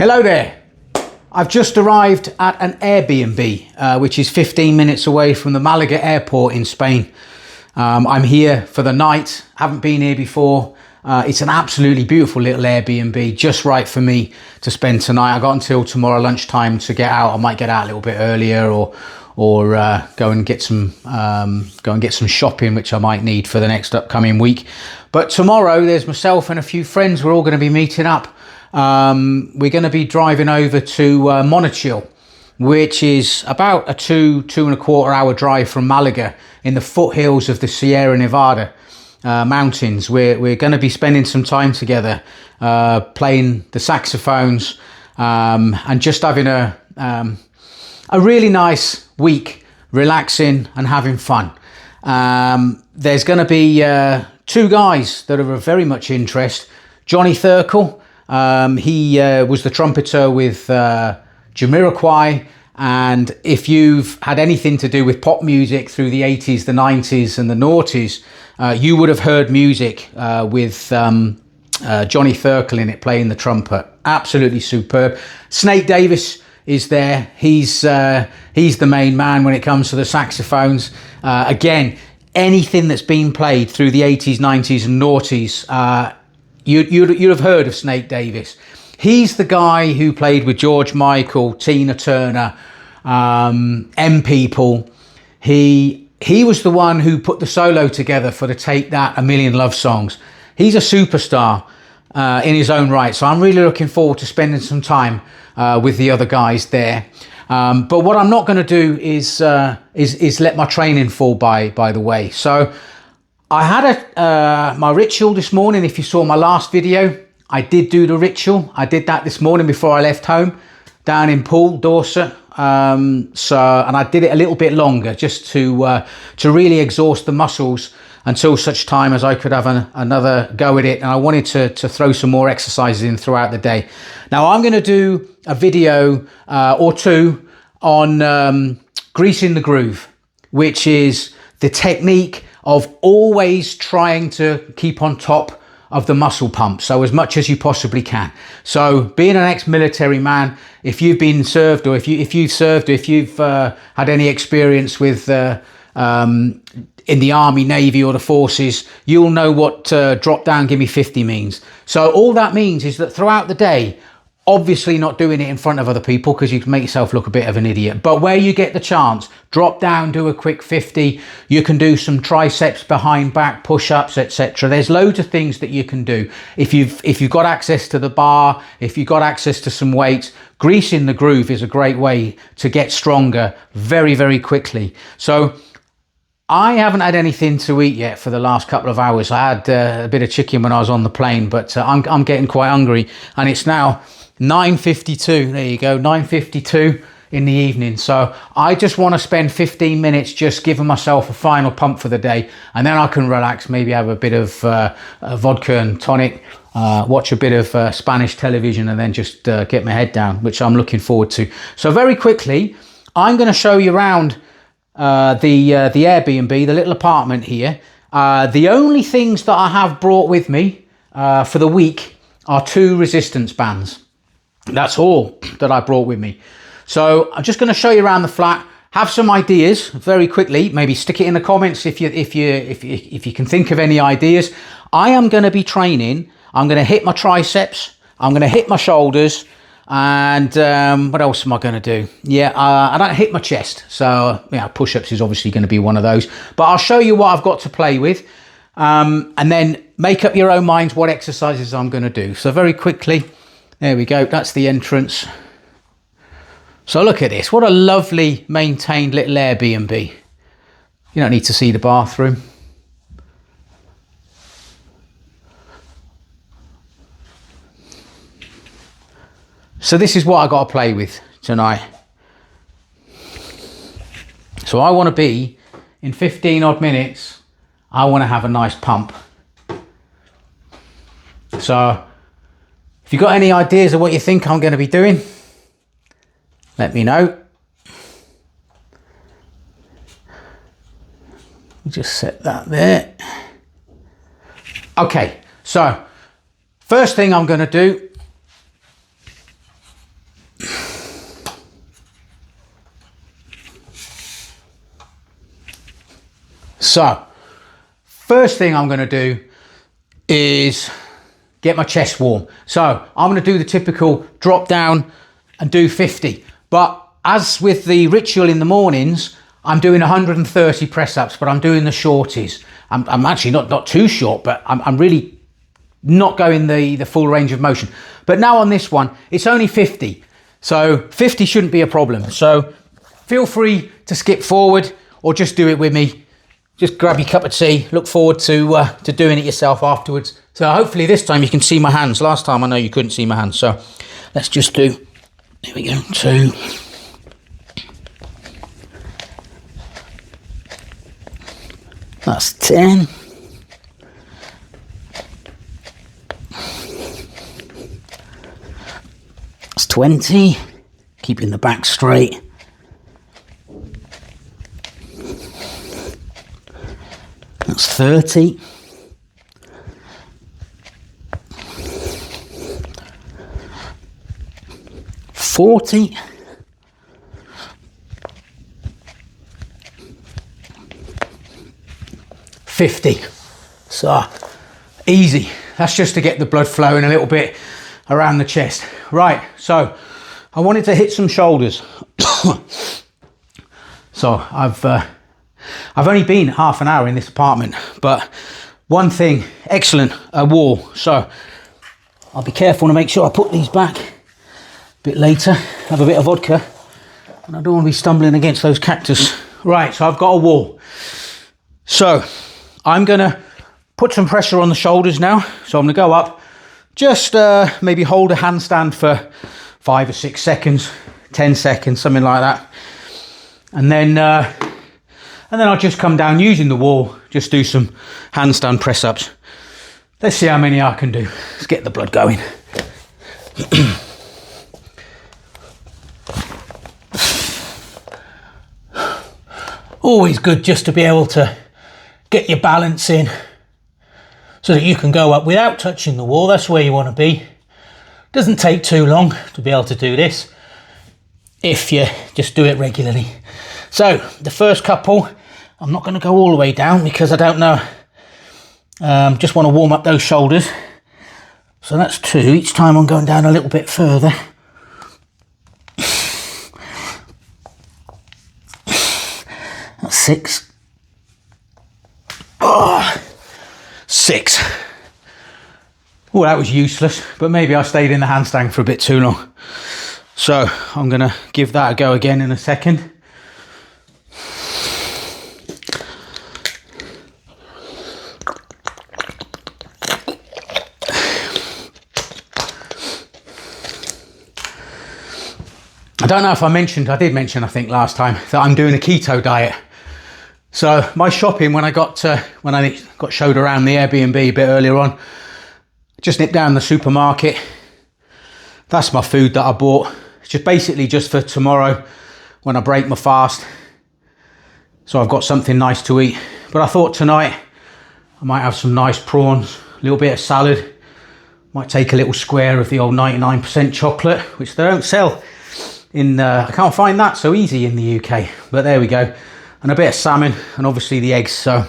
Hello there. I've just arrived at an Airbnb, which is 15 minutes away from the Malaga airport in Spain. I'm here for the night, haven't been here before. It's an absolutely beautiful little Airbnb, just right for me to spend tonight. I got until tomorrow lunchtime to get out. I might get out a little bit earlier or go and get some shopping, which I might need for the next upcoming week. But tomorrow there's myself and a few friends. We're all going to be meeting up. We're going to be driving over to Monachil, which is about a two and a quarter hour drive from Malaga in the foothills of the Sierra Nevada mountains. We're going to be spending some time together, playing the saxophones, and just having a really nice week, relaxing and having fun. There's going to be two guys that are of very much interest. Johnny Thurkel. He was the trumpeter with Jamiroquai, and if you've had anything to do with pop music through the 80s, the 90s and the noughties, you would have heard music with Johnny Thurkel in it, playing the trumpet. Absolutely superb. Snake Davis is there. He's the main man when it comes to the saxophones. Again, anything that's been played through the 80s, 90s and noughties, you'd have heard of Snake Davis. He's the guy who played with George Michael, Tina Turner, M People. He was the one who put the solo together for the Take That, A Million Love Songs. He's a superstar in his own right. So I'm really looking forward to spending some time with the other guys there. But what I'm not going to do is let my training fall by the way. So I had my ritual this morning. If you saw my last video, I did do the ritual. I did that this morning before I left home down in Poole, Dorset. And I did it a little bit longer just to really exhaust the muscles until such time as I could have another go at it. And I wanted to throw some more exercises in throughout the day. Now I'm going to do a video or two on greasing the groove, which is the technique of always trying to keep on top of the muscle pump, so as much as you possibly can. So being an ex-military man, if you've been served, or if you've served, or if you've had any experience with in the Army, Navy or the forces, you'll know what drop down, give me 50 means. So all that means is that throughout the day, obviously not doing it in front of other people because you can make yourself look a bit of an idiot, but where you get the chance, drop down, do a quick 50. You can do some triceps, behind back, push-ups, etc. There's loads of things that you can do. If you've got access to the bar, if you've got access to some weights, greasing the groove is a great way to get stronger very, very quickly. So I haven't had anything to eat yet for the last couple of hours. I had a bit of chicken when I was on the plane, but I'm getting quite hungry, and it's now 9:52. There you go, 9:52 in the evening. So I just want to spend 15 minutes just giving myself a final pump for the day, and then I can relax, maybe have a bit of vodka and tonic, watch a bit of Spanish television, and then just get my head down, which I'm looking forward to. So very quickly, I'm going to show you around the Airbnb, the little apartment here. The only things that I have brought with me for the week are 2 resistance bands. That's all that I brought with me. So I'm just going to show you around the flat, have some ideas very quickly. Maybe stick it in the comments if you can think of any ideas. I am going to be training. I'm going to hit my triceps. I'm going to hit my shoulders. And what else am I going to do? Yeah, I don't hit my chest. So yeah, push-ups is obviously going to be one of those. But I'll show you what I've got to play with. And then make up your own minds what exercises I'm going to do. So very quickly, there we go. That's the entrance. So look at this. What a lovely maintained little Airbnb. You don't need to see the bathroom. So this is what I got to play with tonight. So I want to be, in 15 odd minutes, I want to have a nice pump. So if you've got any ideas of what you think I'm going to be doing, let me know. Just set that there. Okay, so first thing I'm going to do So, first thing I'm going to do is get my chest warm. So, I'm going to do the typical drop down and do 50. But as with the ritual in the mornings, I'm doing 130 press ups, but I'm doing the shorties. I'm actually not too short, but I'm really not going the full range of motion. But now on this one, it's only 50. So 50 shouldn't be a problem. So feel free to skip forward or just do it with me. Just grab your cup of tea. Look forward to doing it yourself afterwards. So hopefully this time you can see my hands. Last time I know you couldn't see my hands. So let's just do, there we go, 2. That's 10. That's 20. Keeping the back straight. That's 30. 40. 50. So easy. That's just to get the blood flowing a little bit around the chest. Right, so I wanted to hit some shoulders. So I've only been half an hour in this apartment, but one thing, excellent, a wall. So I'll be careful to make sure I put these back a bit later. Have a bit of vodka, and I don't want to be stumbling against those cactus. Right, so I've got a wall. So I'm gonna put some pressure on the shoulders now. So I'm gonna go up, just maybe hold a handstand for 5 or 6 seconds, 10 seconds, something like that. And then I'll just come down using the wall, just do some handstand press ups. Let's see how many I can do. Let's get the blood going. Always good just to be able to get your balance in so that you can go up without touching the wall. That's where you want to be. Doesn't take too long to be able to do this if you just do it regularly. So the first couple, I'm not going to go all the way down because I don't know. Just want to warm up those shoulders. So that's 2. Each time I'm going down a little bit further. That's 6. Oh, 6. Oh, that was useless, but maybe I stayed in the handstand for a bit too long. So I'm going to give that a go again in a second. I don't know if I did mention, I think last time, that I'm doing a keto diet. So my shopping, when I got showed around the Airbnb a bit earlier on, just nipped down the supermarket. That's my food that I bought. It's just basically just for tomorrow when I break my fast. So I've got something nice to eat. But I thought tonight I might have some nice prawns, a little bit of salad. Might take a little square of the old 99% chocolate, which they don't sell in, I can't find that so easy in the UK. But there we go. And a bit of salmon and obviously the eggs. So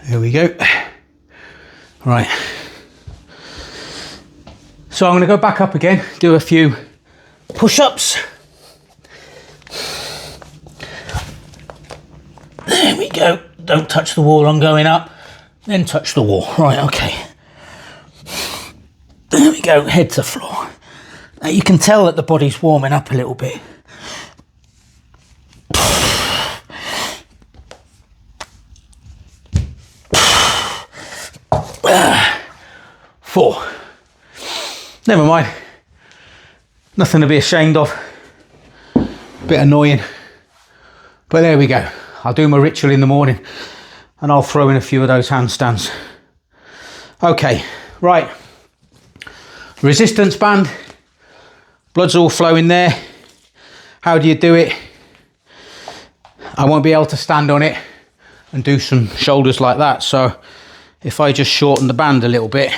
there we go. Right. So I'm going to go back up again, do a few push-ups. There we go. Don't touch the wall on going up, then touch the wall. Right, okay. There we go, head to floor. Now you can tell that the body's warming up a little bit. 4. Never mind. Nothing to be ashamed of. Bit annoying. But there we go. I'll do my ritual in the morning and I'll throw in a few of those handstands. Okay, right. Resistance band. Blood's all flowing there. How do you do it? I won't be able to stand on it and do some shoulders like that. So if I just shorten the band a little bit,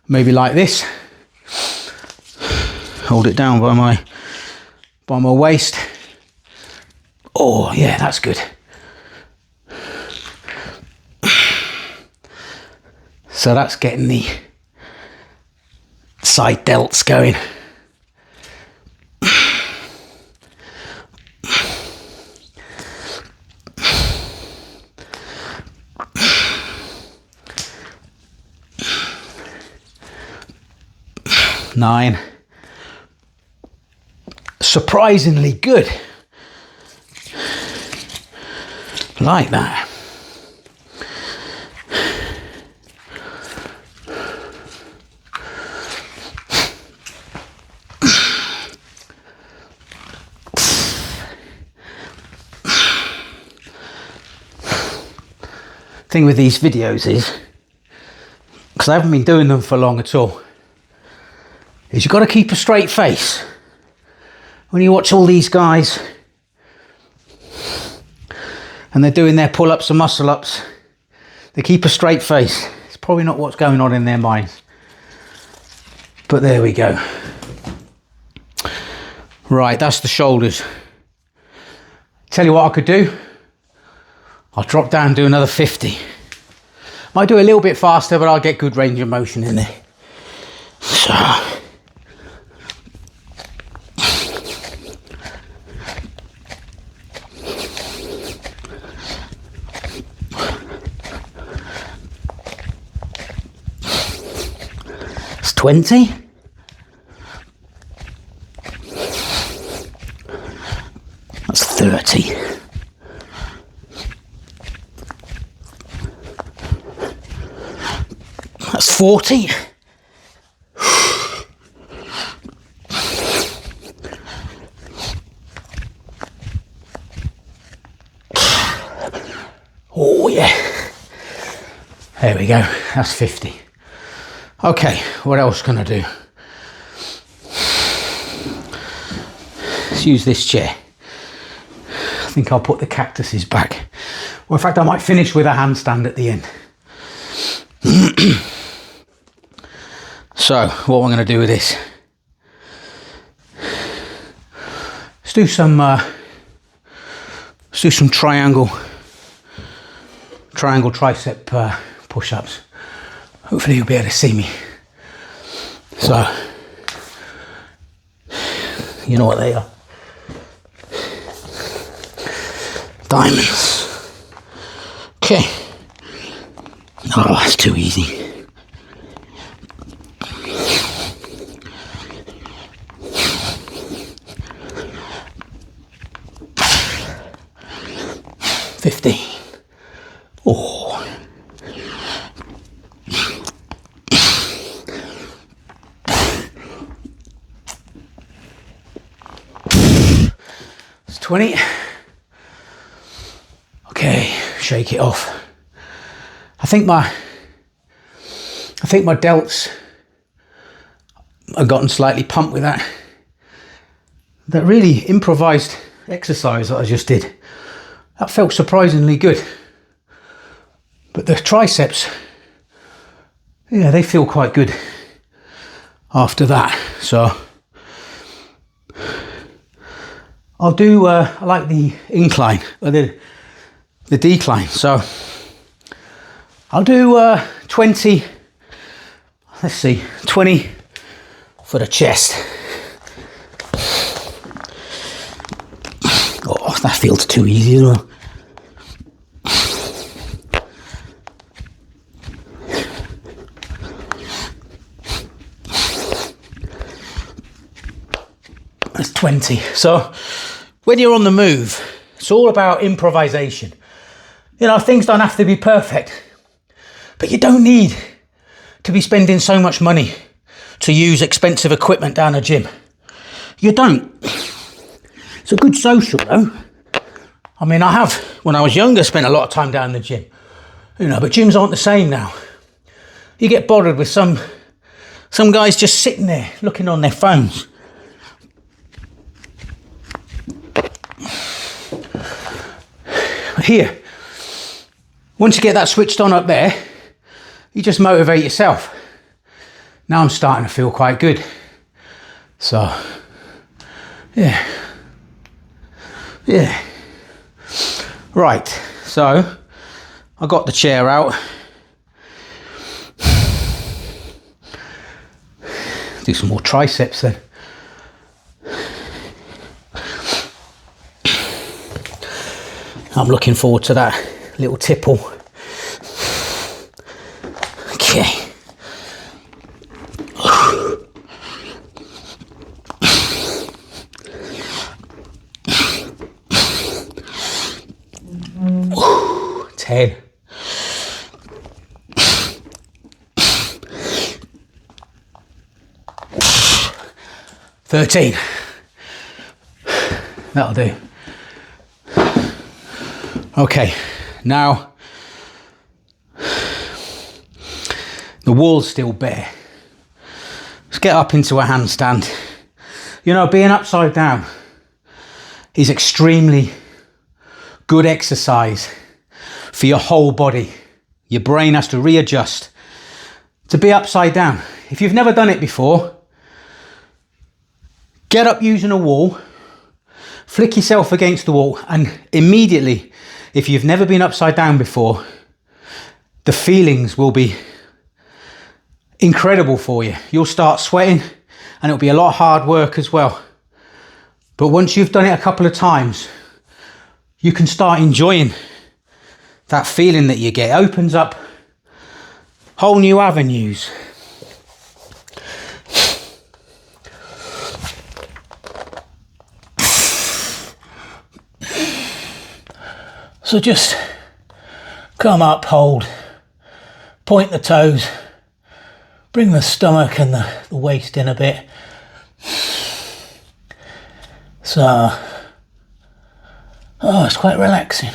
maybe like this, hold it down by my waist, Oh yeah, that's good. So that's getting the side delts going. Nine. Surprisingly good. Like that. Thing with these videos is, because I haven't been doing them for long at all, is you've got to keep a straight face. When you watch all these guys and they're doing their pull-ups and muscle-ups, they keep a straight face. It's probably not what's going on in their minds. But there we go. Right, that's the shoulders. Tell you what I could do. I'll drop down and do another 50. Might do a little bit faster, but I'll get good range of motion in there. So. It's 20. That's 30. That's 40. Oh yeah. There we go. That's 50. Okay, what else can I do? Let's use this chair. I think I'll put the cactuses back. Well, in fact, I might finish with a handstand at the end. So, what am I going to do with this? Let's do some triangle tricep push-ups. Hopefully you'll be able to see me. So, you know what they are. Diamonds. Okay. Oh, that's too easy. Oh. It's 20. Okay, shake it off. I think my delts have gotten slightly pumped with that really improvised exercise that I just did. That felt surprisingly good. But the triceps, yeah, they feel quite good after that. So I'll do, I like the incline, or the decline. So I'll do 20, let's see, 20 for the chest. Oh, that feels too easy, though. That's 20. So when you're on the move, it's all about improvisation. You know, things don't have to be perfect, but you don't need to be spending so much money to use expensive equipment down a gym. You don't. It's a good social though. I mean, I have, when I was younger, spent a lot of time down the gym. You know, but gyms aren't the same now. You get bothered with some guys just sitting there looking on their phones. Here, once you get that switched on up there, you just motivate yourself. Now I'm starting to feel quite good. So, yeah. Right, so I got the chair out. Do some more triceps then. I'm looking forward to that little tipple. Okay. Ooh, 10. $13. That'll do. Okay, now the wall's still bare. Let's get up into a handstand. You know, being upside down is extremely good exercise for your whole body. Your brain has to readjust to be upside down. If you've never done it before, get up using a wall, flick yourself against the wall, and immediately, if you've never been upside down before, the feelings will be incredible for you. You'll start sweating and it'll be a lot of hard work as well. But once you've done it a couple of times, you can start enjoying that feeling that you get. It opens up whole new avenues. So just come up, hold, point the toes, bring the stomach and the waist in a bit. So, oh, it's quite relaxing.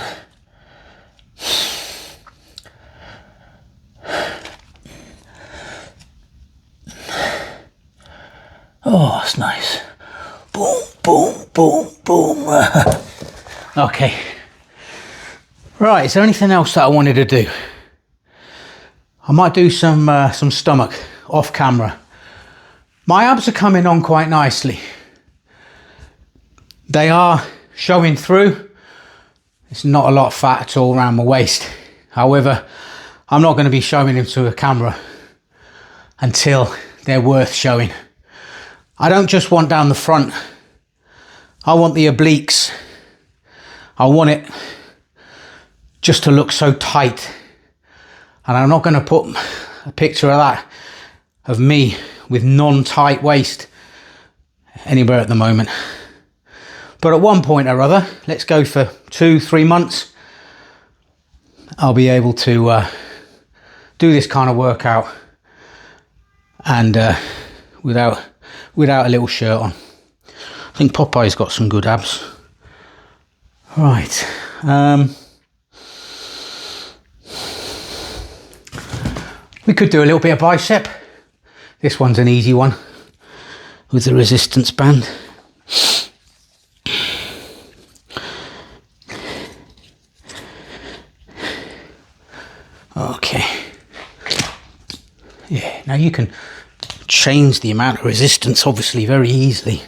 Oh, it's nice. Boom, boom, boom, boom. Okay. Right, is there anything else that I wanted to do? I might do some stomach off camera. My abs are coming on quite nicely. They are showing through. It's not a lot of fat at all around my waist. However, I'm not going to be showing them to a camera until they're worth showing. I don't just want down the front. I want the obliques. I want it just to look so tight. And I'm not going to put a picture of that, of me with non-tight waist anywhere at the moment. But at one point or other, let's go for 2-3 months, I'll be able to do this kind of workout and without a little shirt on. I think Popeye's got some good abs. Right. We could do a little bit of bicep. This one's an easy one with the resistance band. Okay. Yeah, now you can change the amount of resistance obviously very easily.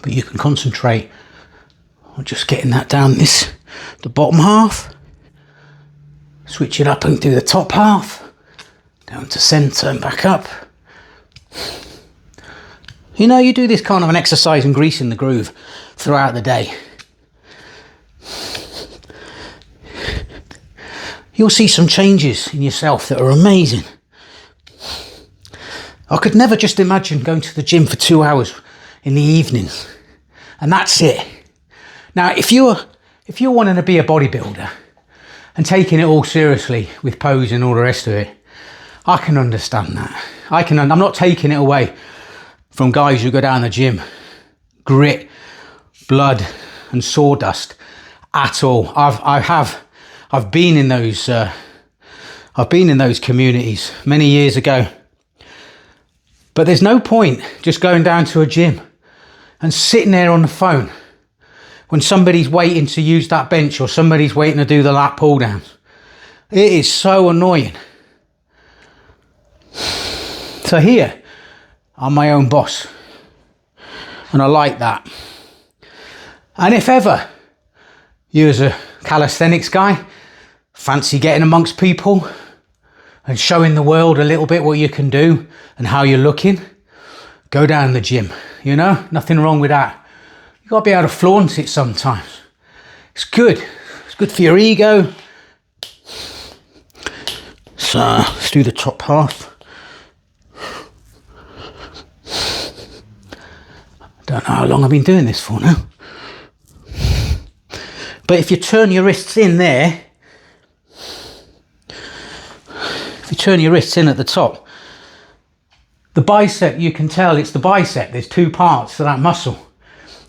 But you can concentrate on just getting that down the bottom half. Switch it up and do the top half, down to centre and back up. You know, you do this kind of an exercise and greasing the groove throughout the day. You'll see some changes in yourself that are amazing. I could never just imagine going to the gym for 2 hours in the evenings and that's it. Now, if you're wanting to be a bodybuilder and taking it all seriously with pose and all the rest of it, I can understand that. I'm not taking it away from guys who go down the gym, grit, blood and sawdust at all. I've been in those communities many years ago. But there's no point just going down to a gym and sitting there on the phone when somebody's waiting to use that bench or somebody's waiting to do the lat pull downs. It is so annoying. So here, I'm my own boss. And I like that. And if ever you as a calisthenics guy fancy getting amongst people and showing the world a little bit what you can do and how you're looking, go down the gym, you know, nothing wrong with that. You got to be able to flaunt it sometimes. It's good. It's good for your ego. So let's do the top half. Don't know how long I've been doing this for now. But if you turn your wrists in there, if you turn your wrists in at the top, the bicep, you can tell it's the bicep. There's two parts to that muscle.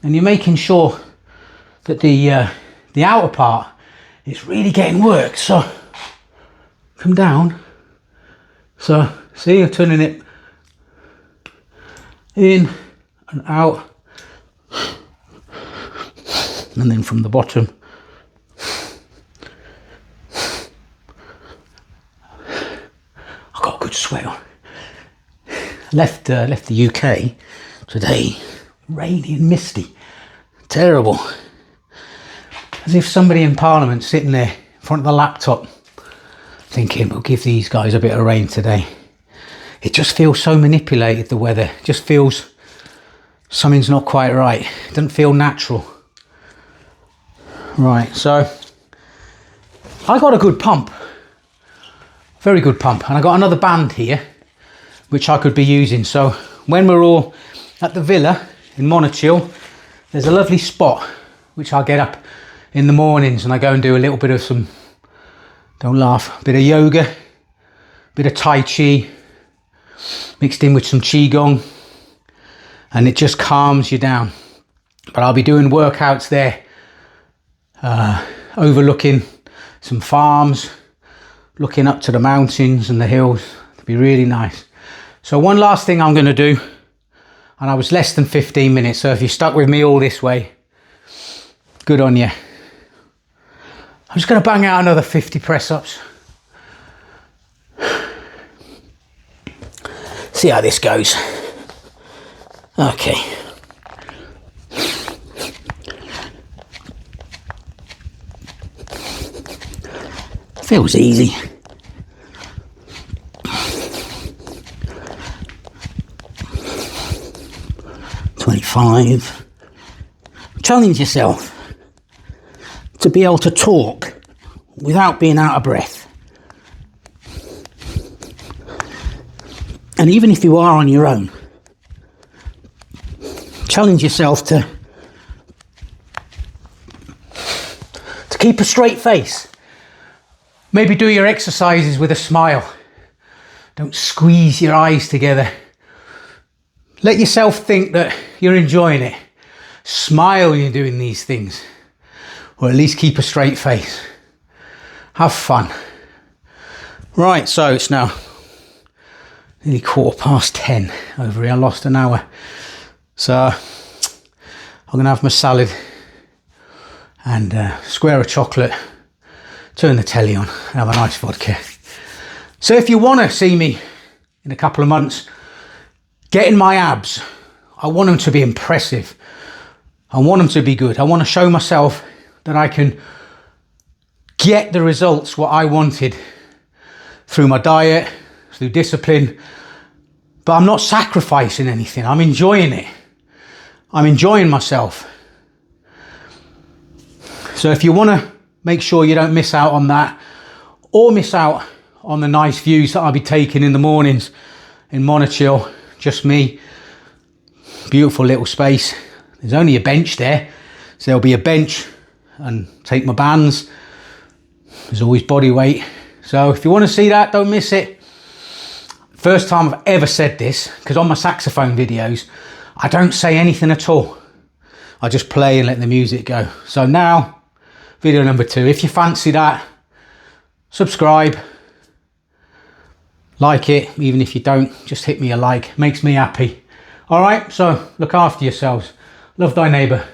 And you're making sure that the outer part is really getting worked. So come down. So see, you're turning it in and out. And then from the bottom. I've got a good sweat on. Left the UK today, rainy and misty. Terrible. As if somebody in Parliament sitting there in front of the laptop thinking, we'll give these guys a bit of rain today. It just feels so manipulated, the weather. It just feels something's not quite right. It doesn't feel natural. Right, so I got a good pump. Very good pump. And I got another band here, which I could be using. So when we're all at the villa in Monachill, there's a lovely spot which I'll get up in the mornings and I go and do a little bit of some, don't laugh, a bit of yoga, a bit of Tai Chi, mixed in with some Qigong, and it just calms you down. But I'll be doing workouts there, overlooking some farms, looking up to the mountains and the hills. It'll be really nice. So one last thing I'm going to do, and I was less than 15 minutes, so if you stuck with me all this way, good on you. I'm just going to bang out another 50 press-ups. See how this goes. Okay. Feels easy. .25. Challenge yourself to be able to talk without being out of breath. And even if you are on your own, challenge yourself to keep a straight face. Maybe do your exercises with a smile. Don't squeeze your eyes together. Let yourself think that you're enjoying it. Smile when you're doing these things. Or at least keep a straight face. Have fun. Right, so it's now nearly 10:15 over here. I lost an hour. So I'm going to have my salad and a square of chocolate. Turn the telly on and have a nice vodka. So if you want to see me in a couple of months getting my abs, I want them to be impressive. I want them to be good. I want to show myself that I can get the results what I wanted through my diet, through discipline, but I'm not sacrificing anything. I'm enjoying it. I'm enjoying myself. So if you want to make sure you don't miss out on that, or miss out on the nice views that I'll be taking in the mornings in Monachill, just me, beautiful little space. There's only a bench there, so there'll be a bench and take my bands. There's always body weight. So if you want to see that, don't miss it. First time I've ever said this, because on my saxophone videos, I don't say anything at all. I just play and let the music go. So now, video number 2. If you fancy that, subscribe, like it. Even if you don't, just hit me a like. Makes me happy. All right, so look after yourselves. Love thy neighbour.